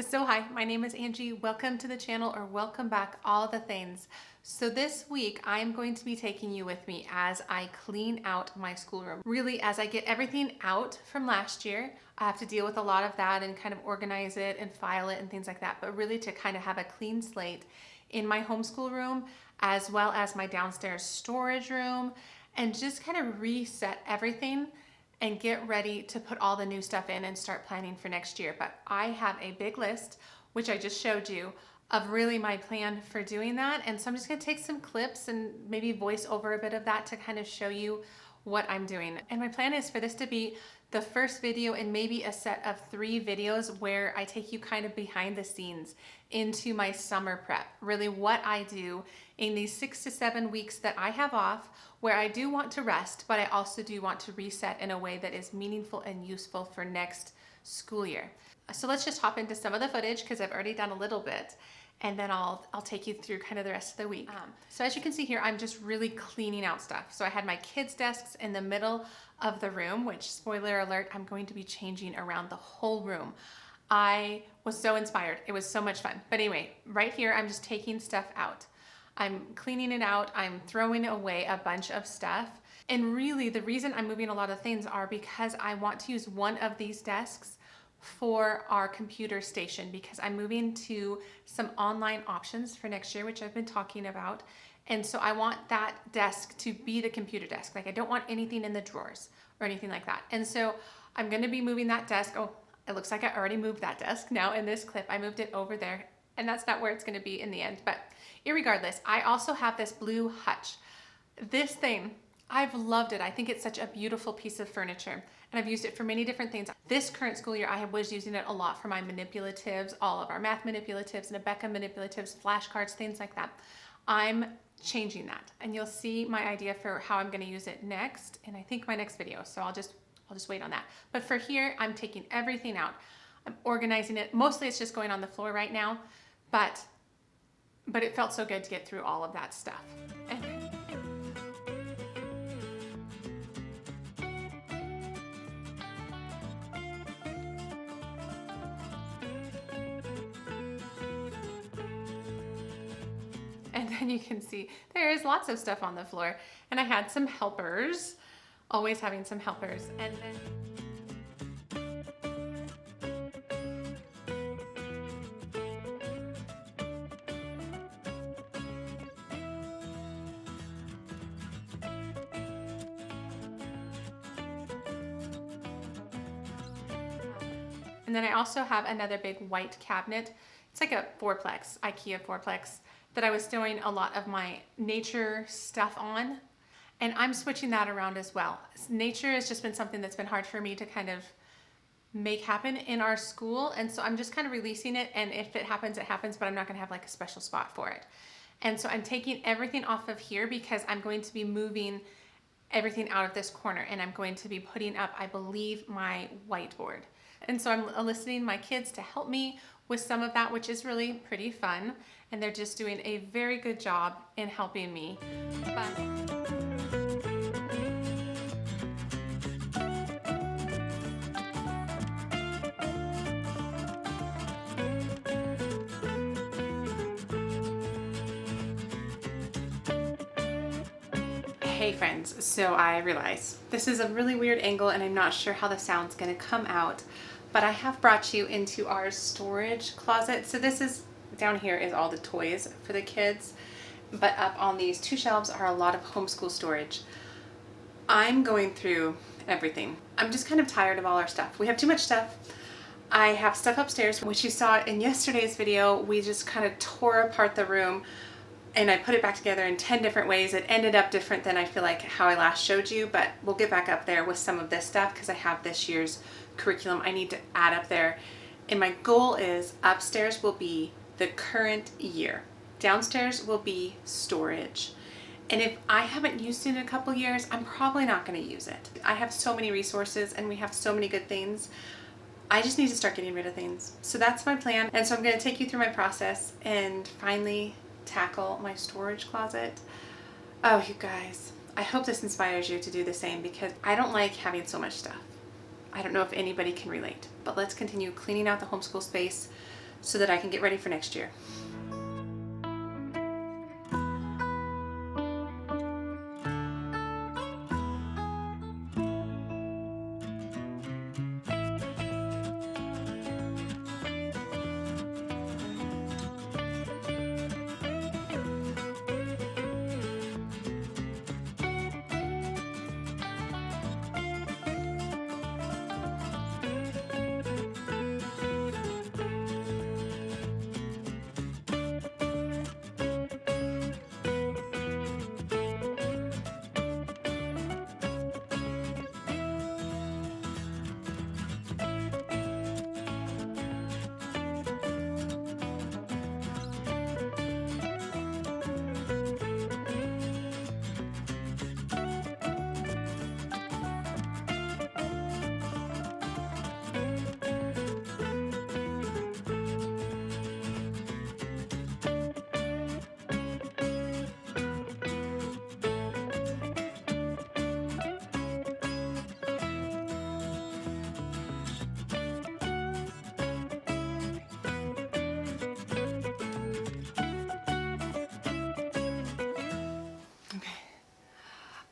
So hi, my name is Angie. Welcome to the channel, or welcome back, all the things. So this week I am going to be taking you with me as I clean out my schoolroom. Really, as I get everything out from last year, I have to deal with a lot of that and kind of organize it and file it and things like that. But really to kind of have a clean slate in my homeschool room, as well as my downstairs storage room, and just kind of reset everything and get ready to put all the new stuff in and start planning for next year. But I have a big list, which I just showed you, of really my plan for doing that. And so I'm just gonna take some clips and maybe voice over a bit of that to kind of show you what I'm doing. And my plan is for this to be the first video in maybe a set of 3 videos where I take you kind of behind the scenes into my summer prep, really what I do in these 6 to 7 weeks that I have off, where I do want to rest, but I also do want to reset in a way that is meaningful and useful for next school year. So let's just hop into some of the footage because I've already done a little bit, and then I'll take you through kind of the rest of the week. So as you can see here, I'm just really cleaning out stuff. So I had my kids' desks in the middle of the room, which, spoiler alert, I'm going to be changing around the whole room. I was so inspired. It was so much fun. But anyway, right here, I'm just taking stuff out. I'm cleaning it out. I'm throwing away a bunch of stuff. And really, the reason I'm moving a lot of things are because I want to use one of these desks for our computer station, because I'm moving to some online options for next year, which I've been talking about. And so I want that desk to be the computer desk. Like, I don't want anything in the drawers or anything like that. And so I'm going to be moving that desk. Oh, it looks like I already moved that desk. Now in this clip, I moved it over there, and that's not where it's going to be in the end. But irregardless, I also have this blue hutch. This thing, I've loved it. I think it's such a beautiful piece of furniture, and I've used it for many different things. This current school year, I was using it a lot for my manipulatives, all of our math manipulatives, Nebeka manipulatives, flashcards, things like that. I'm changing that, and you'll see my idea for how I'm going to use it next, and I think my next video. So I'll just wait on that. But for here, I'm taking everything out. I'm organizing it. Mostly it's just going on the floor right now, but it felt so good to get through all of that stuff. And then you can see there is lots of stuff on the floor, and I had some helpers, always having some helpers. And then I also have another big white cabinet. It's like a fourplex, IKEA fourplex, that I was stowing a lot of my nature stuff on. And I'm switching that around as well. Nature has just been something that's been hard for me to kind of make happen in our school. And so I'm just kind of releasing it. And if it happens, it happens, but I'm not gonna have like a special spot for it. And so I'm taking everything off of here because I'm going to be moving everything out of this corner, and I'm going to be putting up, I believe, my whiteboard. And so I'm enlisting my kids to help me with some of that, which is really pretty fun. And they're just doing a very good job in helping me. Hey friends, so I realize this is a really weird angle and I'm not sure how the sound's gonna come out, but I have brought you into our storage closet. So this is, down here is all the toys for the kids, but up on these 2 shelves are a lot of homeschool storage. I'm going through everything. I'm just kind of tired of all our stuff. We have too much stuff. I have stuff upstairs, which you saw in yesterday's video. We just kind of tore apart the room, and I put it back together in 10 different ways. It ended up different than I feel like how I last showed you, but we'll get back up there with some of this stuff because I have this year's curriculum I need to add up there. And my goal is upstairs will be the current year. Downstairs will be storage. And if I haven't used it in a couple years, I'm probably not going to use it. I have so many resources and we have so many good things. I just need to start getting rid of things. So that's my plan. And so I'm going to take you through my process and finally tackle my storage closet. Oh, you guys, I hope this inspires you to do the same because I don't like having so much stuff. I don't know if anybody can relate, but let's continue cleaning out the homeschool space so that I can get ready for next year.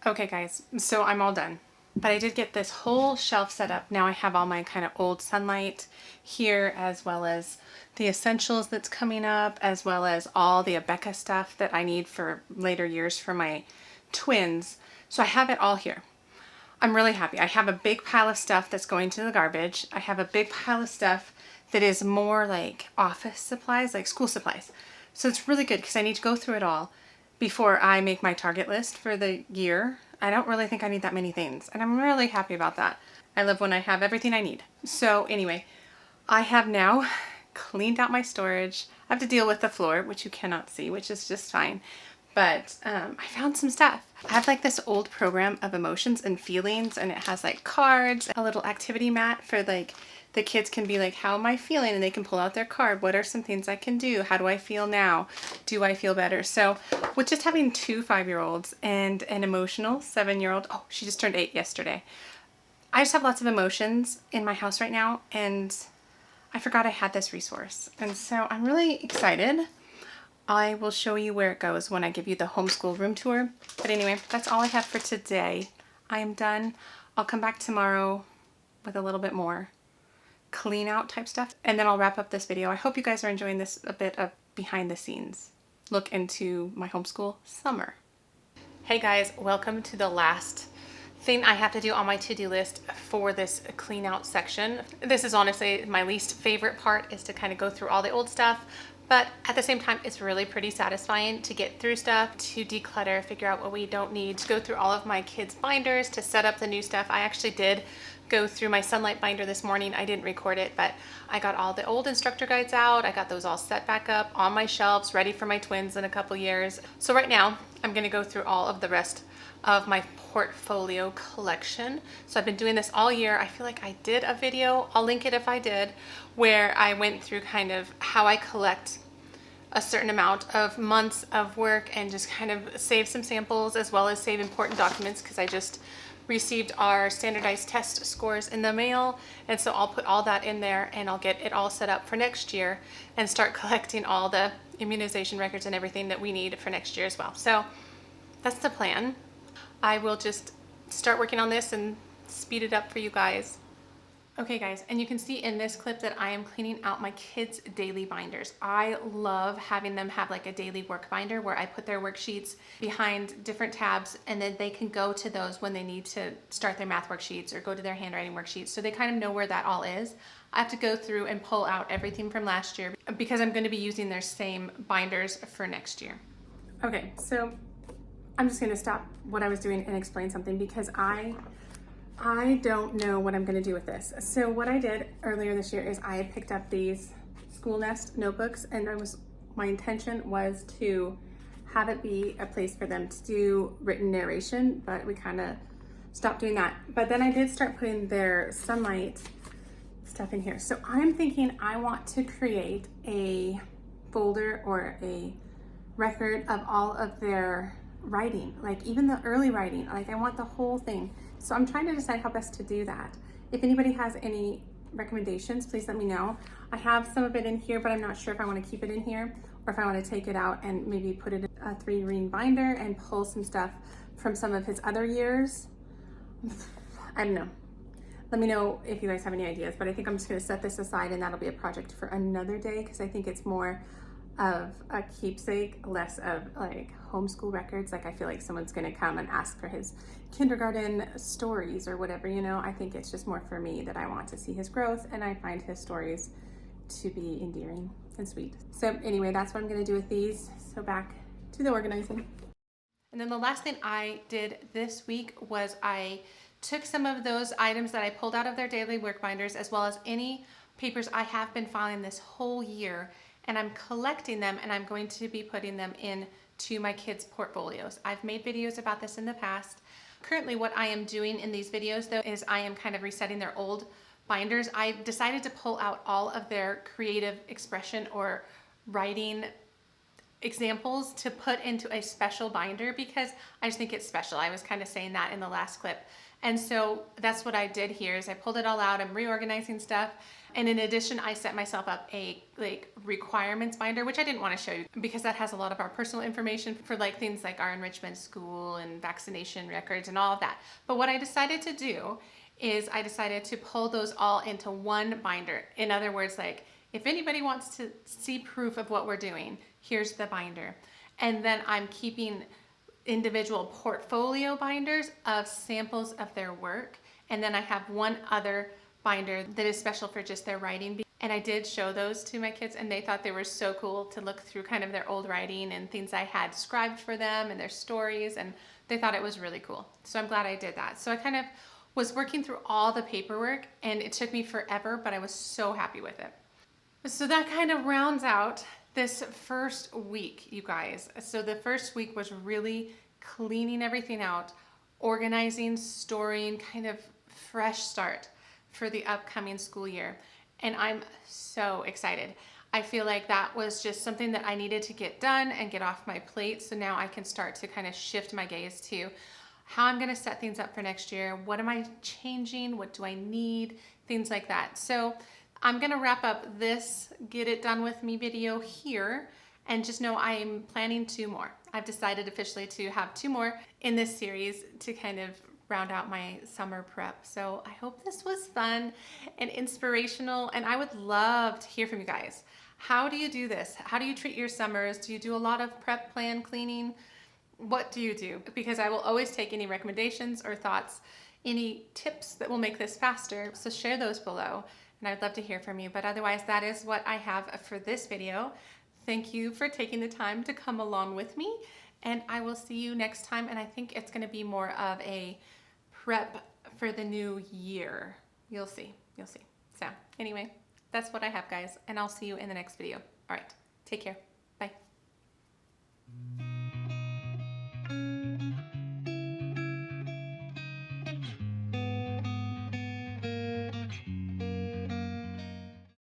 Okay guys, so I'm all done. But I did get this whole shelf set up. Now I have all my kind of old Sonlight here, as well as the essentials that's coming up, as well as all the Abeka stuff that I need for later years for my twins. So I have it all here. I'm really happy. I have a big pile of stuff that's going to the garbage. I have a big pile of stuff that is more like office supplies, like school supplies. So it's really good because I need to go through it all before I make my target list for the year. I don't really think I need that many things, and I'm really happy about that. I love when I have everything I need. So anyway, I have now cleaned out my storage. I have to deal with the floor, which you cannot see, which is just fine. But I found some stuff. I have like this old program of emotions and feelings, and it has like cards, a little activity mat for like the kids can be like, how am I feeling? And they can pull out their card. What are some things I can do? How do I feel now? Do I feel better? So with just having 2 5-year-olds and an emotional 7-year-old, oh, she just turned 8 yesterday. I just have lots of emotions in my house right now, and I forgot I had this resource. And so I'm really excited. I will show you where it goes when I give you the homeschool room tour. But anyway, that's all I have for today. I am done. I'll come back tomorrow with a little bit more clean out type stuff, and then I'll wrap up this video. I hope you guys are enjoying this a bit of behind the scenes look into my homeschool summer. Hey guys, welcome to the last thing I have to do on my to-do list for this clean out section. This is honestly my least favorite part, is to kind of go through all the old stuff, but at the same time it's really pretty satisfying to get through stuff, to declutter, figure out what we don't need, to go through all of my kids' binders, to set up the new stuff. I actually did go through my Sonlight binder this morning. I didn't record it, but I got all the old instructor guides out. I got those all set back up on my shelves, ready for my twins in a couple years. So right now I'm going to go through all of the rest of my portfolio collection. So I've been doing this all year. I feel like I did a video, I'll link it if I did, where I went through kind of how I collect a certain amount of months of work and just kind of save some samples, as well as save important documents, because I just received our standardized test scores in the mail, and so I'll put all that in there and I'll get it all set up for next year and start collecting all the immunization records and everything that we need for next year as well. So that's the plan. I will just start working on this and speed it up for you guys. Okay guys, and you can see in this clip that I am cleaning out my kids' daily binders. I love having them have like a daily work binder where I put their worksheets behind different tabs, and then they can go to those when they need to start their math worksheets or go to their handwriting worksheets, so they kind of know where that all is. I have to go through and pull out everything from last year because I'm going to be using their same binders for next year. Okay, so I'm just going to stop what I was doing and explain something, because I don't know what I'm going to do with this. So what I did earlier this year is I picked up these School Nest notebooks, and my intention was to have it be a place for them to do written narration, but we kind of stopped doing that. But then I did start putting their Sonlight stuff in here. So I'm thinking I want to create a folder or a record of all of their writing, like even the early writing. Like I want the whole thing. So I'm trying to decide how best to do that. If anybody has any recommendations, please let me know. I have some of it in here, but I'm not sure if I want to keep it in here or if I want to take it out and maybe put it in a 3-ring binder and pull some stuff from some of his other years. I don't know. Let me know if you guys have any ideas, but I think I'm just going to set this aside and that'll be a project for another day because I think it's more of a keepsake, less of like homeschool records. Like I feel like someone's going to come and ask for his kindergarten stories or whatever, you know. I think it's just more for me that I want to see his growth and I find his stories to be endearing and sweet. So anyway, that's what I'm going to do with these. So back to the organizing. And then the last thing I did this week was I took some of those items that I pulled out of their daily work binders, as well as any papers I have been filing this whole year, and I'm collecting them and I'm going to be putting them into my kids' portfolios. I've made videos about this in the past. Currently what I am doing in these videos though is I am kind of resetting their old binders. I've decided to pull out all of their creative expression or writing examples to put into a special binder because I just think it's special. I was kind of saying that in the last clip. And so that's what I did here is I pulled it all out. I'm reorganizing stuff. And in addition, I set myself up a requirements binder, which I didn't want to show you because that has a lot of our personal information for like things like our enrichment school and vaccination records and all of that. But what I decided to do is I decided to pull those all into one binder. In other words, like if anybody wants to see proof of what we're doing, here's the binder. And then I'm keeping individual portfolio binders of samples of their work. And then I have one other binder that is special for just their writing. And I did show those to my kids and they thought they were so cool to look through kind of their old writing and things I had scribed for them and their stories, and they thought it was really cool. So I'm glad I did that. So I kind of was working through all the paperwork and it took me forever, but I was so happy with it. So that kind of rounds out this first week, you guys. So the first week was really cleaning everything out, organizing, storing, kind of fresh start for the upcoming school year. And I'm so excited. I feel like that was just something that I needed to get done and get off my plate. So now I can start to kind of shift my gaze to how I'm going to set things up for next year. What am I changing? What do I need? Things like that. So I'm gonna wrap up this Get It Done With Me video here and just know I'm planning 2 more. I've decided officially to have 2 more in this series to kind of round out my summer prep. So I hope this was fun and inspirational, and I would love to hear from you guys. How do you do this? How do you treat your summers? Do you do a lot of prep, plan, cleaning? What do you do? Because I will always take any recommendations or thoughts, any tips that will make this faster. So share those below. And I'd love to hear from you. But otherwise, that is what I have for this video. Thank you for taking the time to come along with me. And I will see you next time. And I think it's going to be more of a prep for the new year. You'll see. You'll see. So anyway, that's what I have, guys. And I'll see you in the next video. All right. Take care.